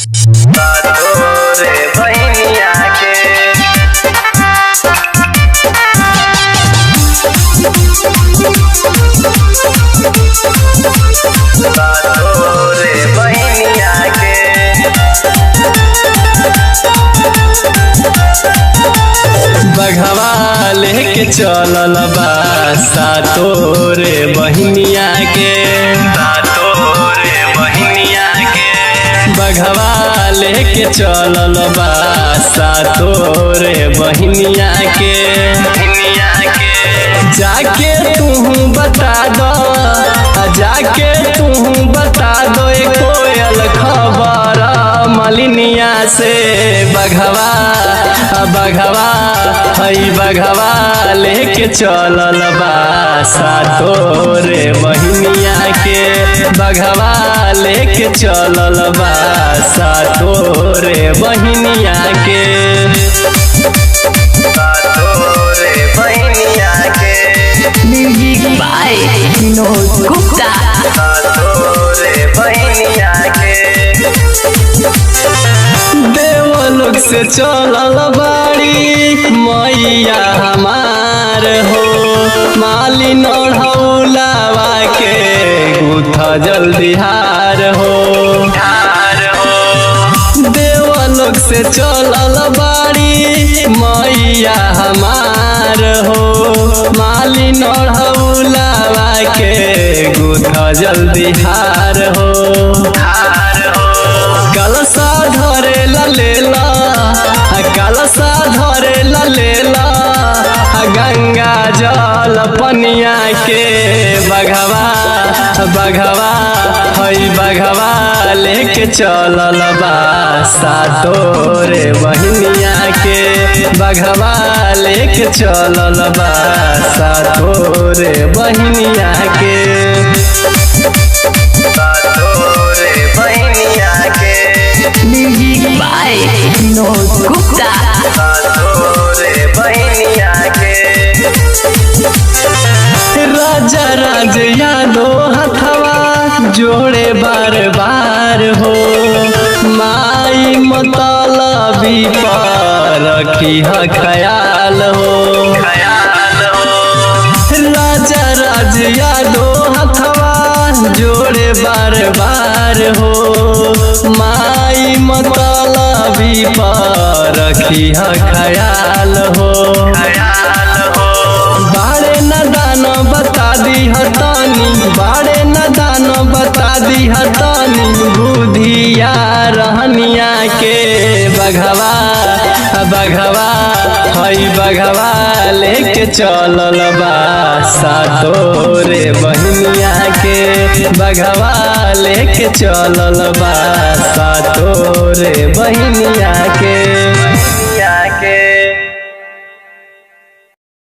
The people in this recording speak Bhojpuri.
रे बहनिया के रे बहनिया के बघवा लेके चलल बा सातो रे बहनिया के बघवा लेके चलल बा सातो रे बहनिया के जाके तू बता दो जाके तू बता दो कोयल खबर मलिनिया से बघवा बघवा हई बघवा लेके चलल बा सातो रे बहनिया के बघवा लेके चलल बा सातो रे बहनिया के बहनिया के म्यूजिक बाय विनोद गुप्ता। रे बहनिया के देवलोक से चलल बाड़ी मैया हमार हो मालिन ओढ़ौलावा के गुथा जल्दी हार हो देवलोक से चलल बाड़ी मैया हमार हो मालिन ओढ़ौलावा के गुथा जल्दी हार हो कलसा धरे लेला कलसा धरे लेला गंगा जल पनिया के बघवा बघवा हई बघवा लेके चलल बा सातो रे बहनिया के बघवा लेके चलल बा सातो रे बहनिया के बहनिया के म्यूजिक बाय विनोद गुप्ता। रे बहनिया के राजा राज यादो हथवा जोड़े बार बार हो माई मतलबी पर रखी है ख्याल हो राजा राज यादो हथवा जोड़े बार बार हो माई मतलबी पर रखी है ख्याल हो बाड़े न दान बता दी हतानी बाड़े न दान बता दी हतानी बुधिया रहनिया के बघवा बघवा हई बघवा लेके चलल बा सातो रे बहनिया के बघवा लेके चलल बा सातो रे बहनिया के।